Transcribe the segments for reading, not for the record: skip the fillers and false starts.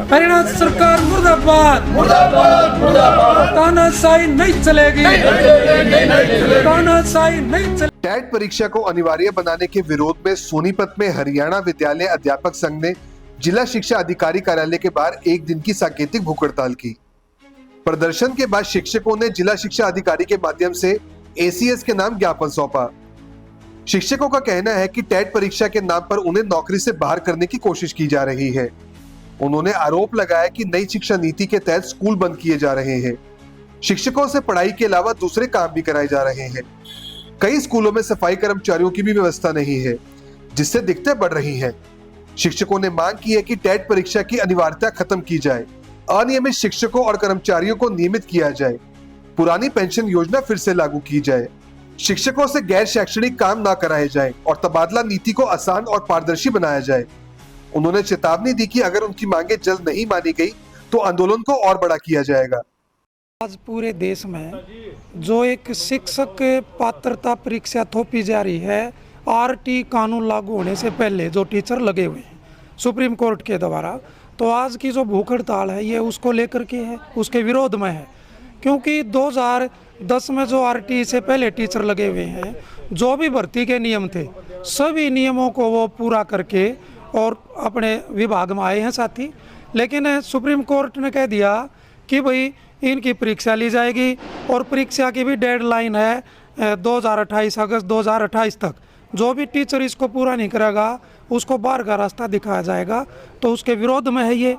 हरियाणा सरकार मुर्दाबाद मुर्दाबाद मुर्दाबाद। तानाशाही नहीं चलेगी, तानाशाही नहीं चलेगी। टेट परीक्षा को अनिवार्य बनाने के विरोध में सोनीपत में हरियाणा विद्यालय अध्यापक संघ ने जिला शिक्षा अधिकारी कार्यालय के बाहर एक दिन की सांकेतिक भूख हड़ताल की। प्रदर्शन के बाद शिक्षकों ने जिला शिक्षा अधिकारी के माध्यम से एसीएस के नाम ज्ञापन सौंपा। शिक्षकों का कहना है कि टेट परीक्षा के नाम पर उन्हें नौकरी से बाहर करने की कोशिश की जा रही है। उन्होंने आरोप लगाया कि नई शिक्षा नीति के तहत स्कूल बंद किए जा रहे हैं। शिक्षकों से पढ़ाई के अलावा दूसरे काम भी कराए जा रहे हैं। कई स्कूलों में सफाई कर्मचारियों की भी व्यवस्था नहीं है, जिससे दिक्कतें बढ़ रही हैं। शिक्षकों ने मांग की है कि टेट परीक्षा की अनिवार्यता खत्म की जाए, अनियमित शिक्षकों और कर्मचारियों को नियमित किया जाए, पुरानी पेंशन योजना फिर से लागू की जाए, शिक्षकों से गैर शैक्षणिक काम ना कराए जाएं और तबादला नीति को आसान और पारदर्शी बनाया जाए। उन्होंने चेतावनी दी कि अगर उनकी मांगे जल्द नहीं मानी गई तो आंदोलन को और बड़ा किया जाएगा। आज पूरे देश में जो एक शिक्षक पात्रता परीक्षा थोपी जा रही है, आरटी कानून लागू होने से पहले जो टीचर लगे हुए हैं सुप्रीम कोर्ट के द्वारा, तो आज की जो भूख हड़ताल है ये उसको लेकर के है, उसके विरोध में है। क्योंकि 2010 में जो आरटी से पहले टीचर लगे हुए हैं, जो भी भर्ती के नियम थे सभी नियमों को वो पूरा करके और अपने विभाग में आए हैं साथी। लेकिन सुप्रीम कोर्ट ने कह दिया कि भाई इनकी परीक्षा ली जाएगी और परीक्षा की भी डेडलाइन है 2028 अगस्त 2028 तक। जो भी टीचर इसको पूरा नहीं करेगा उसको बाहर का रास्ता दिखाया जाएगा। तो उसके विरोध में है ये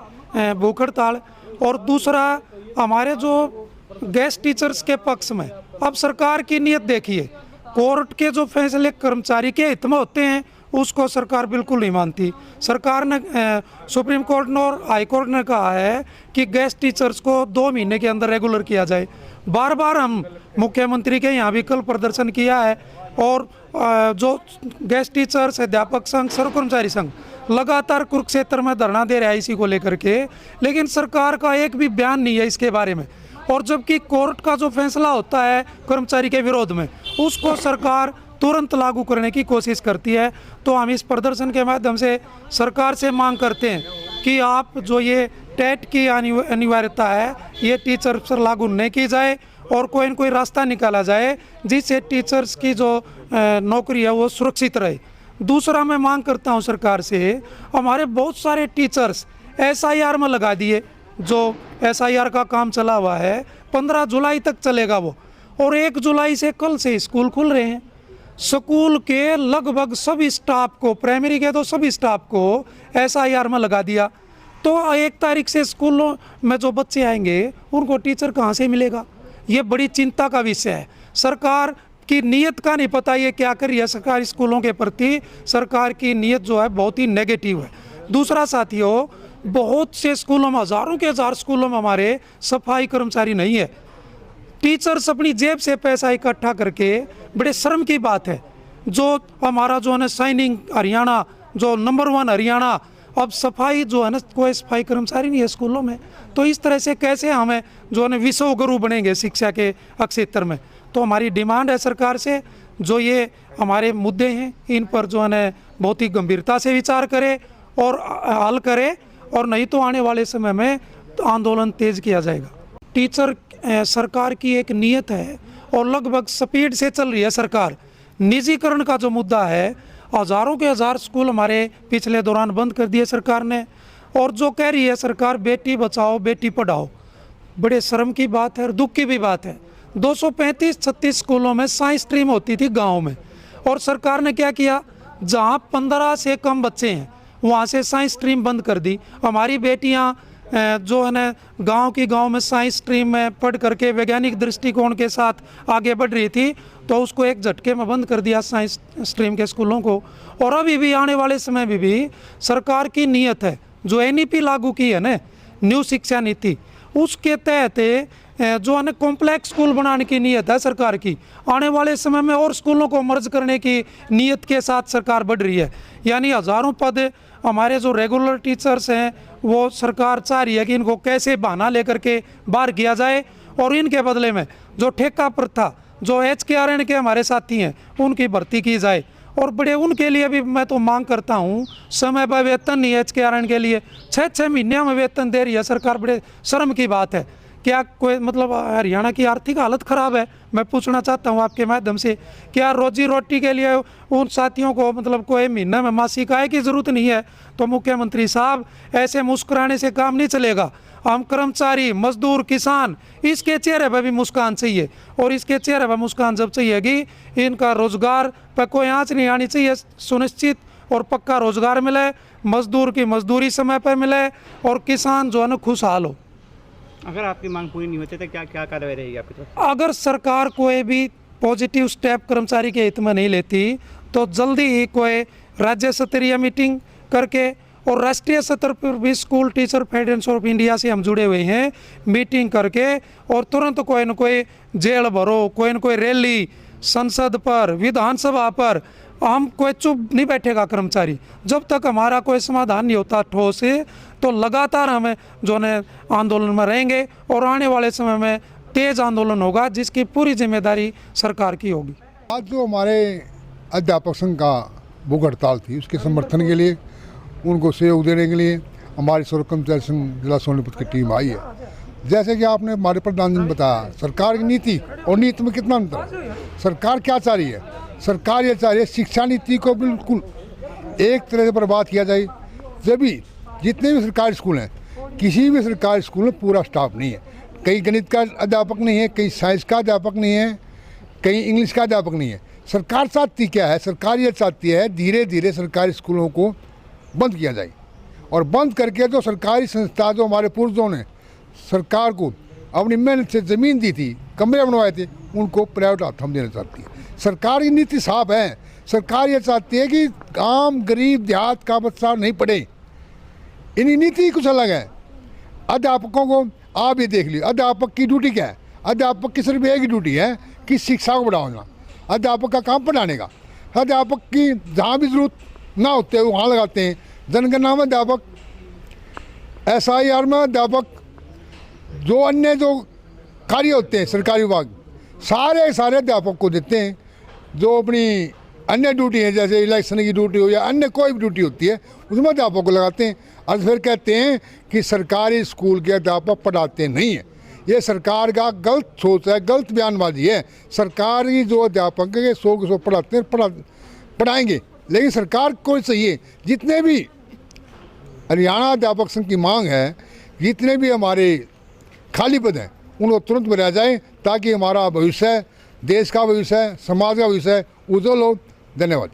भूख हड़ताल। और दूसरा, हमारे जो गेस्ट टीचर्स के पक्ष में अब सरकार की नीयत देखिए, कोर्ट के जो फैसले कर्मचारी के हित में होते हैं उसको सरकार बिल्कुल नहीं मानती। सरकार ने सुप्रीम कोर्ट ने और हाई कोर्ट ने कहा है कि गेस्ट टीचर्स को 2 महीने के अंदर रेगुलर किया जाए। बार बार हम मुख्यमंत्री के यहाँ भी कल प्रदर्शन किया है और जो गेस्ट टीचर्स, अध्यापक संघ, सर्व कर्मचारी संघ लगातार कुरुक्षेत्र में धरना दे रहा है इसी को लेकर के, लेकिन सरकार का एक भी बयान नहीं है इसके बारे में। और जबकि कोर्ट का जो फैसला होता है कर्मचारी के विरोध में, उसको सरकार तुरंत लागू करने की कोशिश करती है। तो हम इस प्रदर्शन के माध्यम से सरकार से मांग करते हैं कि आप जो ये टेट की अनिवार्यता है ये टीचर पर लागू नहीं की जाए और कोई न कोई रास्ता निकाला जाए जिससे टीचर्स की जो नौकरी है वो सुरक्षित रहे। दूसरा, मैं मांग करता हूँ सरकार से, हमारे बहुत सारे टीचर्स SIR में लगा दिए। जो SIR का काम चला हुआ है 15 जुलाई तक चलेगा वो, और 1 जुलाई से कल से स्कूल खुल रहे हैं। स्कूल के लगभग सभी स्टाफ को, प्राइमरी के तो सभी स्टाफ को SIR में लगा दिया। तो 1 तारीख से स्कूलों में जो बच्चे आएंगे उनको टीचर कहाँ से मिलेगा? ये बड़ी चिंता का विषय है। सरकार की नीयत का नहीं पता ये क्या कर रही है। सरकारी स्कूलों के प्रति सरकार की नीयत जो है बहुत ही नेगेटिव है। दूसरा साथियों, बहुत से स्कूलों में, हज़ारों के हज़ार स्कूलों में हमारे सफाई कर्मचारी नहीं है। टीचर्स अपनी जेब से पैसा इकट्ठा करके, बड़े शर्म की बात है, जो हमारा जो है ना शाइनिंग हरियाणा, जो नंबर 1 हरियाणा, अब सफाई जो है ना कोई सफाई कर्मचारी नहीं है स्कूलों में। तो इस तरह से कैसे हमें जो है ना विश्व गुरु बनेंगे शिक्षा के क्षेत्र में? तो हमारी डिमांड है सरकार से, जो ये हमारे मुद्दे हैं इन पर जो है ना बहुत ही गंभीरता से विचार करे और हल करे, और नहीं तो आने वाले समय में तो आंदोलन तेज किया जाएगा। टीचर सरकार की एक नीयत है और लगभग स्पीड से चल रही है सरकार। निजीकरण का जो मुद्दा है, हज़ारों के हज़ार स्कूल हमारे पिछले दौरान बंद कर दिए सरकार ने, और जो कह रही है सरकार बेटी बचाओ बेटी पढ़ाओ, बड़े शर्म की बात है और दुख की भी बात है। 235-36 स्कूलों में साइंस स्ट्रीम होती थी गाँव में, और सरकार ने क्या किया, जहाँ 15 से कम बच्चे हैं वहाँ से साइंस स्ट्रीम बंद कर दी। हमारी बेटियाँ जो है ना गांव में साइंस स्ट्रीम में पढ़ करके वैज्ञानिक दृष्टिकोण के साथ आगे बढ़ रही थी, तो उसको एक झटके में बंद कर दिया साइंस स्ट्रीम के स्कूलों को। और अभी भी आने वाले समय में भी सरकार की नीयत है, जो NEP लागू की है ना, न्यू शिक्षा नीति, उसके तहत जो है ना कॉम्प्लेक्स स्कूल बनाने की नीयत है सरकार की। आने वाले समय में और स्कूलों को मर्ज करने की नीयत के साथ सरकार बढ़ रही है। यानी हज़ारों पद हमारे जो रेगुलर टीचर्स हैं वो सरकार चाह रही है कि इनको कैसे बहाना लेकर के बाहर किया जाए, और इनके बदले में जो ठेका प्रथा, जो HKRN के हमारे साथी हैं उनकी भर्ती की जाए। और बड़े उनके लिए भी मैं तो मांग करता हूँ, समय पर वेतन नहीं है HKRN के लिए, 6-6 महीने में वेतन दे रही है सरकार, बड़े शर्म की बात है। क्या कोई मतलब हरियाणा की आर्थिक हालत ख़राब है? मैं पूछना चाहता हूँ आपके माध्यम से, क्या रोजी रोटी के लिए उन साथियों को मतलब कोई महीने में मासिक आय की ज़रूरत नहीं है? तो मुख्यमंत्री साहब, ऐसे मुस्कुराने से काम नहीं चलेगा। हम कर्मचारी, मजदूर, किसान, इसके चेहरे पर भी मुस्कान चाहिए, और इसके चेहरे पर मुस्कान जब चाहिएगी, इनका रोजगार पर कोई आँच नहीं आनी चाहिए, सुनिश्चित और पक्का रोजगार मिले, मजदूर की मजदूरी समय पर मिले, और किसान जो है ना खुशहाल हो। अगर आपकी मांग पूरी नहीं होती तो क्या क्या कार्रवाई रहेगी आपकी तरफ? अगर सरकार कोई भी पॉजिटिव स्टेप कर्मचारी के हित में नहीं लेती तो जल्दी ही कोई राज्य स्तरीय मीटिंग करके, और राष्ट्रीय स्तर पर भी school teacher federation of India से हम जुड़े हुए हैं, मीटिंग करके और तुरंत कोई न कोई जेल भरो, कोई न कोई रैली संसद पर, विधानसभा पर। हम कोई चुप नहीं बैठेगा कर्मचारी, जब तक हमारा कोई समाधान नहीं होता ठोस से, तो लगातार हमें जो है आंदोलन में रहेंगे, और आने वाले समय में तेज आंदोलन होगा जिसकी पूरी जिम्मेदारी सरकार की होगी। आज जो हमारे अध्यापक संघ का भूख हड़ताल थी, उसके समर्थन के लिए, उनको सहयोग देने के लिए हमारी सर्व कर्मचारी संघ जिला सोनीपत की टीम आई है। जैसे कि आपने हमारे प्रधान जी ने बताया, सरकार की नीति और नीति में कितना अंतर है। सरकार क्या चाह रही है? सरकार ये चाह रही है शिक्षा नीति को बिल्कुल एक तरह से बर्बाद किया जाए। जब भी जितने भी सरकारी स्कूल हैं, किसी भी सरकारी स्कूल में पूरा स्टाफ नहीं है, कहीं गणित का अध्यापक नहीं है, कहीं साइंस का अध्यापक नहीं है, कहीं इंग्लिश का अध्यापक नहीं है। सरकार चाहती क्या है? सरकार ये चाहती है धीरे धीरे सरकारी स्कूलों को बंद किया जाए, और बंद करके जो सरकारी संस्था जो हमारे पूर्वजों ने सरकार को अपनी मेहनत से ज़मीन दी थी, कमरे बनवाए थे, उनको प्राइवेट हाथ हम देना चाहती है। सरकार की नीति साफ है। सरकार ये चाहती है कि आम गरीब देहात का बच्चा नहीं पढ़े। इनकी नीति कुछ अलग है। अध्यापकों को आप ये देख लीजिए, अध्यापक की ड्यूटी क्या है? अध्यापक की सिर्फ एक ही ड्यूटी है कि शिक्षा को बढ़ाना। अध्यापक का काम पढ़ाने का। अध्यापक की जहाँ भी जरूरत ना होते हैं वहाँ लगाते हैं। जनगणना में अध्यापक, SIR में अध्यापक, जो अन्य जो कार्य होते हैं सरकारी विभाग, सारे अध्यापक को देते हैं। जो अपनी अन्य ड्यूटी है, जैसे इलेक्शन की ड्यूटी हो या अन्य कोई भी ड्यूटी होती है, उसमें अध्यापक को लगाते हैं। और फिर कहते हैं कि सरकारी स्कूल के अध्यापक पढ़ाते नहीं हैं। ये सरकार का गलत सोच है, गलत बयानबाजी है। सरकारी जो अध्यापक है 100 के 100 पढ़ाते हैं, पढ़ाएंगे, लेकिन सरकार को चाहिए जितने भी हरियाणा अध्यापक संघ की मांग है, जितने भी हमारे खाली पद हैं, उनको तुरंत भरा जाए, ताकि हमारा भविष्य, देश का भविष्य, समाज का भविष्य उज्जवल हो। धन्यवाद।